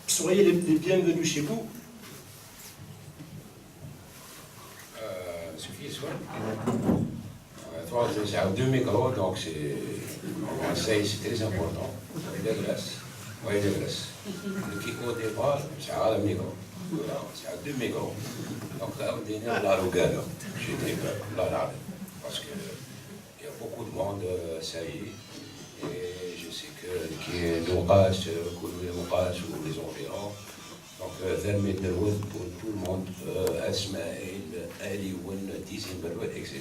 Soyez les bienvenus chez vous. Suffit, soit. C'est à 2 micros, donc c'est très important. De glace. Oui, de glace. Le qui au départ, c'est à la micro. C'est à 2 micros. Donc là, on dit la rogade. J'étais là, parce qu'il y a beaucoup de monde, ça y est. Et je sais que nous passe, ou les environs. Donc, ذرمي الدروز pour tout le monde, أسماعيل، آلي ون، تيسين بروت, etc.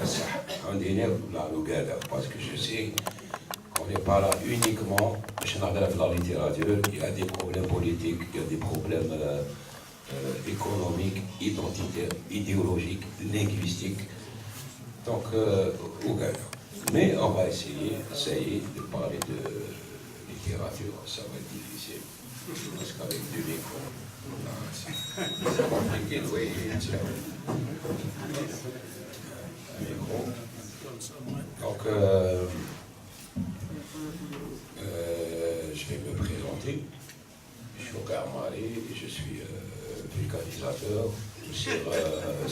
بصح عندي لا لوغادا parce que je sais qu'on n'est pas là uniquement باش نهضر في la littérature. Il y a des problèmes politiques, il y a des problèmes économiques, identitaires, idéologiques, linguistiques. Donc, Ouganda. Mais on va essayer de parler de littérature, ça va être difficile. Parce qu'avec du micro, c'est compliqué de voyer un micro. Donc, je vais me présenter. Je suis Okar Mari, je suis vulcanisateur sur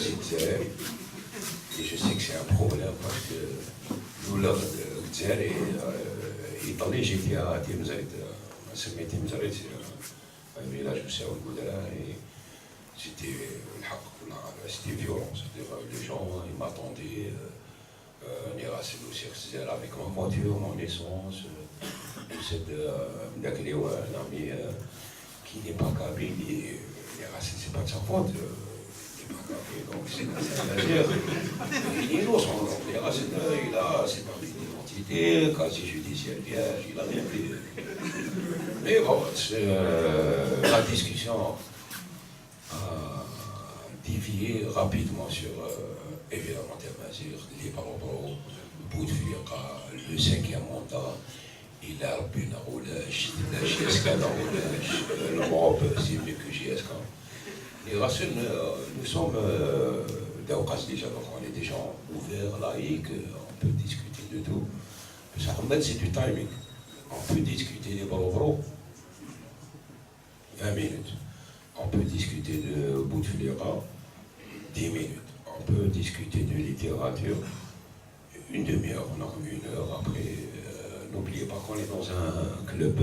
Sitzer. Et je sais que c'est un problème parce que nous, l'Sitzer, إيطالي جيت à Timzait, سميت Timzait, c'est un village où c'est au Goudra, et c'était violent, c'est-à-dire les gens, ils m'attendaient, avec ma voiture, mon essence, un ami qui n'est pas kabyle, c'est pas de sa faute. Donc c'est c'est-à-dire, il est innocent, les racines, il a ses papiers d'identité, casier judiciaire vierge, il a rien fait. Mais bon, la discussion a dévié rapidement sur, évidemment, Termazir, les Barbaros, Bouteflika, le 5e mandat, il a une roulage, la GSK dans l'Europe, c'est mieux que GSK. Les racines, nous sommes déjà, donc on est des gens ouverts, laïcs, on peut discuter de tout. C'est du timing. On peut discuter des Barbaros, 20 minutes. On peut discuter de Bouteflika, 10 minutes. On peut discuter de littérature, une demi-heure, on a 1 heure. Après, n'oubliez pas qu'on est dans un club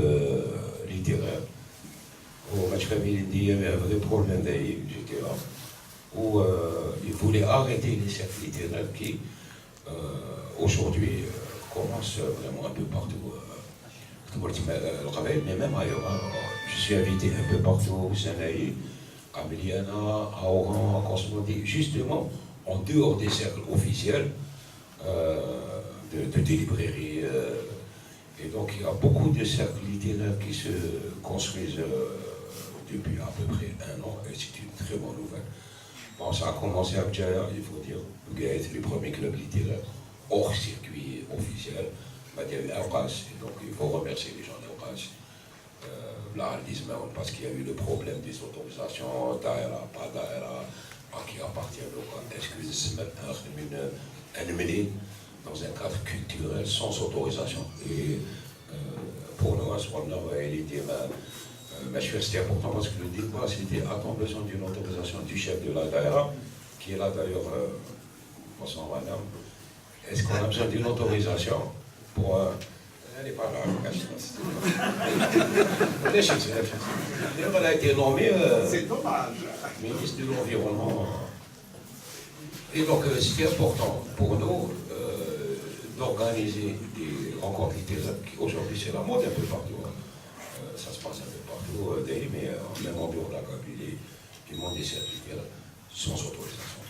littéraire. Au match familial, il y avait un vrai problème d'ailleurs, j'étais là, où ils voulaient arrêter les cercles littéraires qui, aujourd'hui, commencent vraiment un peu partout. Mais même ailleurs, je suis invité un peu partout, Sanaï, à Miliana, à Oran, à Cosmodie, justement en dehors des cercles officiels des librairies. Et donc il y a beaucoup de cercles littéraires qui se construisent depuis à peu près 1 an, et c'est une très bonne nouvelle. Bon, ça a commencé à Bdjaya, il faut dire, les premiers clubs littéraires hors circuit officiel. Donc il faut remercier les gens d'Aukas. Parce qu'il y a eu le problème des autorisations, Daïra, pas Daïra, qui appartient au Aukas. Est-ce que c'est maintenant dans un cadre culturel sans autorisation? Et pour nous, à ce moment-là, c'était important parce que le débat, c'était a-t-on besoin d'une autorisation du chef de la Daïra, qui est là d'ailleurs, bonsoir madame. Est-ce qu'on a besoin d'une autorisation pour... elle n'est pas là, elle a été nommée ministre de l'Environnement. Et donc, c'était important pour nous d'organiser des rencontres littéraires. Aujourd'hui, c'est la mode un peu partout. Ça se passe un peu partout, mais même en bureau de la Kabylie, du monde des certificats sans autorisation.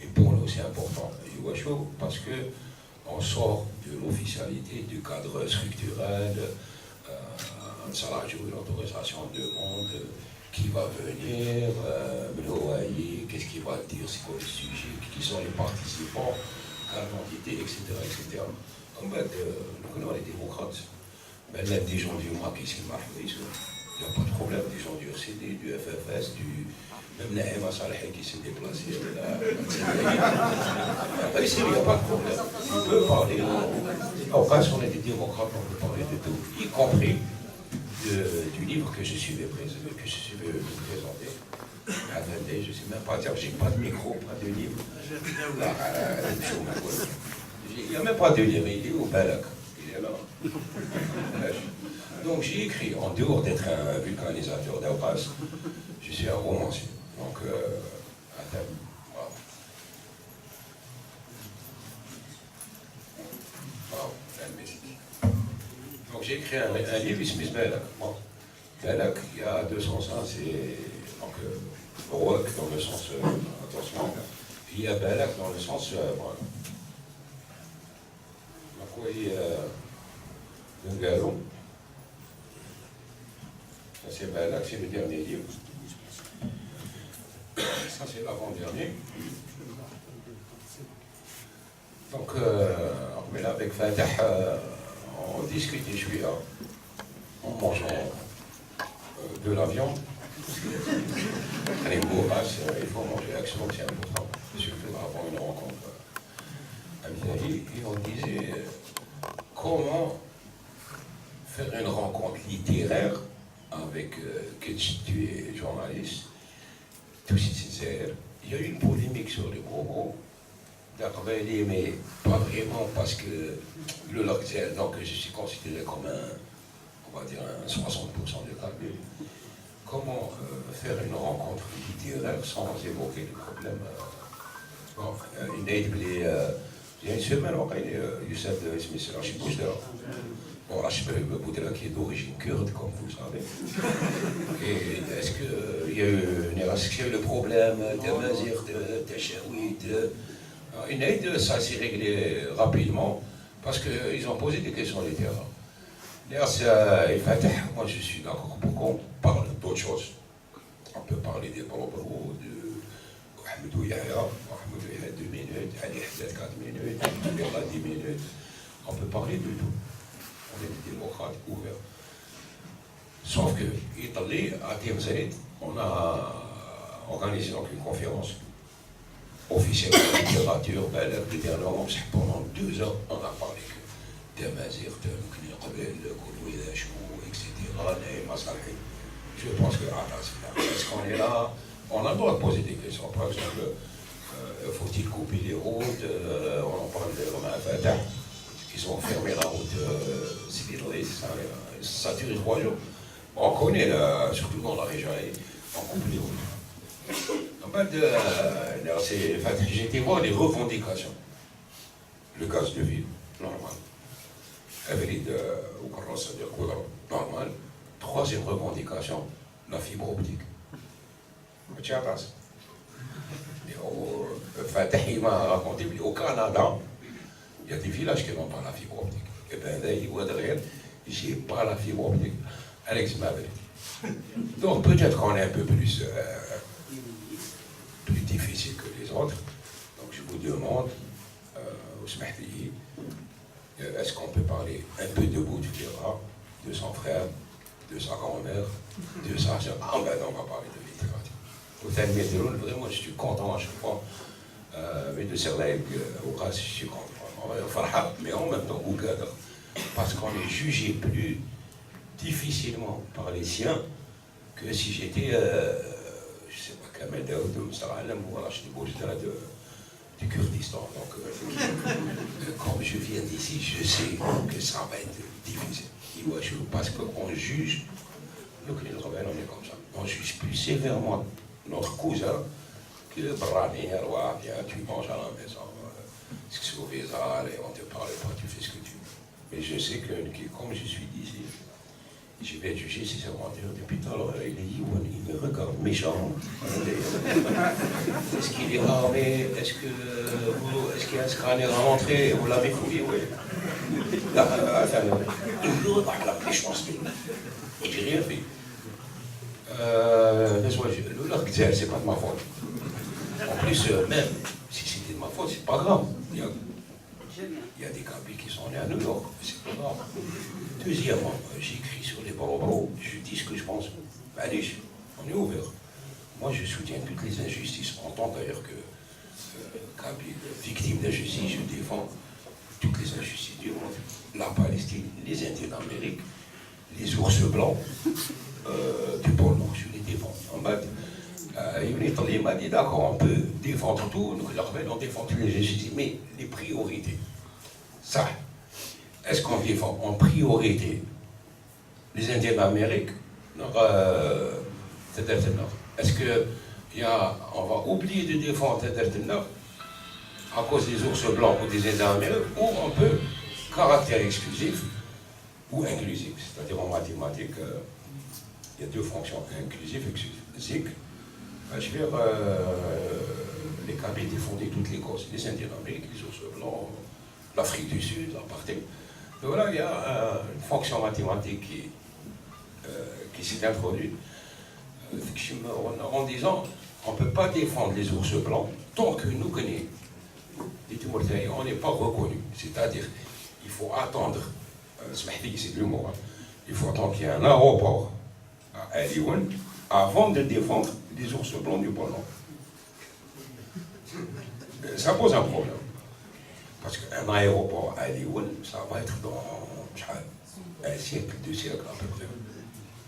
Et pour nous, c'est important, parce que on sort de l'officialité, du cadre structurel, un salarié ou une autorisation de monde, qui va venir, qu'est-ce qu'il va dire, c'est quoi le sujet, qui sont les participants, carte d'identité, etc. En fait, nous, on est démocrates. Mais là, des gens du Maroc, ils sont marqués. Il n'y a pas de problème, des gens du RCD, du FFS, même Naïma Saleh qui s'est déplacé. Ici, il n'y a pas de problème. On peut parler. En cas, on était démocrate, on peut parler de tout, y compris du livre que je suivais présenter. Attendez, je ne sais même pas dire, j'ai pas de micro, pas de livre. Il n'y a même pas de livre, il est au Balak. Il est là. Donc j'ai écrit, en dehors d'être un vulcanisateur d'Auras, je suis un romancier. Donc, attends, wow. Wow, donc j'ai écrit un livre, il s'appelle Balak. Bon. Balak, il y a deux sens, hein, c'est donc Roak dans le sens attention, puis il y a Balak dans le sens voilà. Donc oui, un galon. Ça c'est Balak, c'est le dernier livre. Ça c'est l'avant-dernier. Donc, mais là avec Fatah, on discutait, je suis là, en mangeant de la viande. Les bourrasques, il faut manger action, c'est important. Surtout avant une rencontre à vis-à-vis. Et on disait comment faire une rencontre littéraire avec que tu es journaliste, tout sincère. Il y a eu une polémique sur les gros mots. D'accord, mais pas vraiment parce que le Loxel, donc je suis considéré comme on va dire un 60% de calcul. Comment faire une rencontre littéraire sans évoquer les problèmes bon, il y a une semaine, Youssef Smith Rachid Boudra. Bon, Rachid Boudra qui est d'origine kurde, comme vous le savez. Et est-ce qu'il y a eu le problème d'Amazir, de Tachaoui, une aide, ça s'est réglé rapidement parce qu'ils ont posé des questions littéraires. Moi je suis d'accord pour qu'on parle d'autres choses. On peut parler des propos de Ahmedou Yahya, 2 minutes, Ali Haddad 4 minutes, Béra 10 minutes. On peut parler de tout. On est des démocrates ouverts. Sauf que, Italie, à Timzait, on a organisé donc une conférence officielle de littérature, pendant 2 heures, on a parlé d'Amazir, de Mknir, etc. Je pense que est-ce qu'on est là? On a le droit de poser des questions. Par exemple, faut-il couper les routes? On en parle de Romain Fatah, qui sont fermés la route civile, ça dure 3 jours. On connaît, surtout dans la région, on coupe les routes. J'ai été voir les revendications. Le gaz de ville, normal. Avril ou normal. 3e revendication, la fibre optique. Fatah m'a raconté qu'au Canada, il y a des villages qui n'ont pas la fibre optique. Et bien là, il voit derrière, j'ai pas la fibre optique. Alex Maverick. Donc peut-être qu'on est un peu plus difficile que les autres. Donc je vous demande, est-ce qu'on peut parler un peu de Boudflira, de son frère, de sa grand-mère, de sa soeur? Ah ben on va parler de littérature. Vraiment, je suis content à chaque fois. Mais de Serlaïb, au cas, je suis content. Mais en même temps, parce qu'on est jugé plus difficilement par les siens que si j'étais, je ne sais pas, Kamel Daoud ou Musta'alam ou Rachid Boujda du Kurdistan. Donc, comme je viens d'ici, je sais que ça va être difficile. Parce qu'on juge, nous, les rebelles, on est comme ça. On juge plus sévèrement notre cousin que le Brani, tu manges à la maison, ce que c'est au visa, on te parle pas, tu fais ce que tu veux. Mais je sais que, comme je suis d'ici, je vais juger si c'est mentir. Depuis tout à l'heure, il me regarde méchant. Est-ce qu'il est armé? Est-ce qu'il y a un scanner à l'entrée? Vous l'avez fouillé? Oui. Il me regarde la méchanceté. J'ai rien fait. Le lac Gzel, c'est pas de ma faute. En plus, même si c'était de ma faute, c'est pas grave. Il y a des Kabyles qui sont nés à New York, c'est pas grave. Deuxièmement, j'écris sur les borobros, je dis ce que je pense. Allez, on est ouvert. Moi, je soutiens toutes les injustices, en tant d'ailleurs que Kabyle, victime d'injustice, je défends toutes les injustices du monde. La Palestine, les Indiens d'Amérique, les ours blancs du pôle Nord, je les défends. En bas, il m'a dit d'accord, on peut défendre tout, nous on défend toutes les injustices, mais les priorités. Ça, est-ce qu'on défend en priorité les Indiens d'Amérique? Est-ce qu'on va oublier de défendre à cause des ours blancs ou des Indiens d'Amérique, ou on peut caractère exclusif ou inclusif? C'est-à-dire en mathématiques, il y a deux fonctions, inclusif et exclusif. Je vais les Kabyles défendaient toutes les causes, les Indiens d'Amérique, les ours blancs, l'Afrique du Sud, l'apartheid. Voilà, il y a une fonction mathématique qui s'est introduite en disant on ne peut pas défendre les ours blancs tant que nous connaissons. On n'est pas reconnu. C'est-à-dire, il faut attendre, c'est de l'humour, il faut attendre qu'il y ait un aéroport à Hollywood avant de défendre les ours blancs du pôle Nord. Ça pose un problème. Parce qu'un aéroport à Hollywood, ça va être dans un siècle, 2 siècles à peu près.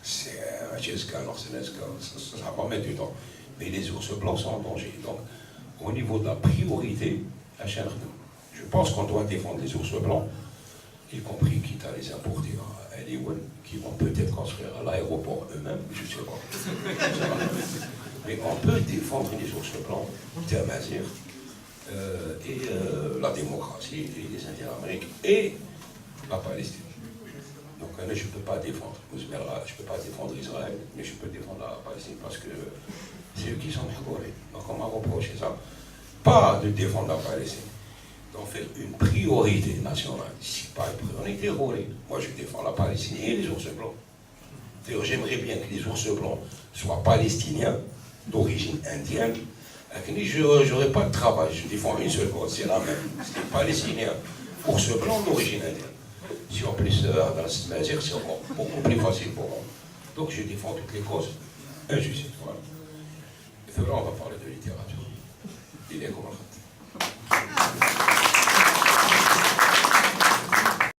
C'est un GSK, alors c'est un SK, ça va mettre du temps. Mais les ours blancs sont en danger. Donc, au niveau de la priorité, je pense qu'on doit défendre les ours blancs, y compris quitte à les importer à Hollywood, qui vont peut-être construire à l'aéroport eux-mêmes, je ne sais pas. Mais on peut défendre les ours blancs, Tamazir, et la démocratie, et les Indiens d'Amérique, et la Palestine. Donc là, je ne peux pas défendre, je ne peux pas défendre Israël, mais je peux défendre la Palestine parce que c'est eux qui sont décorés. Donc on m'a reproché ça. Pas de défendre la Palestine, d'en faire une priorité nationale. Si pas une priorité, moi je défends la Palestine et les ours blancs. D'ailleurs, j'aimerais bien que les ours blancs soient palestiniens, d'origine indienne. Je n'aurais pas de travail, je défends une seule cause, c'est la même. C'est palestinien, ours blanc d'origine indienne. Si en plus, dans ce mazir, c'est encore beaucoup plus facile pour moi. Donc je défends toutes les causes injustes. Voilà. Et là, on va parler de littérature. Il est comment?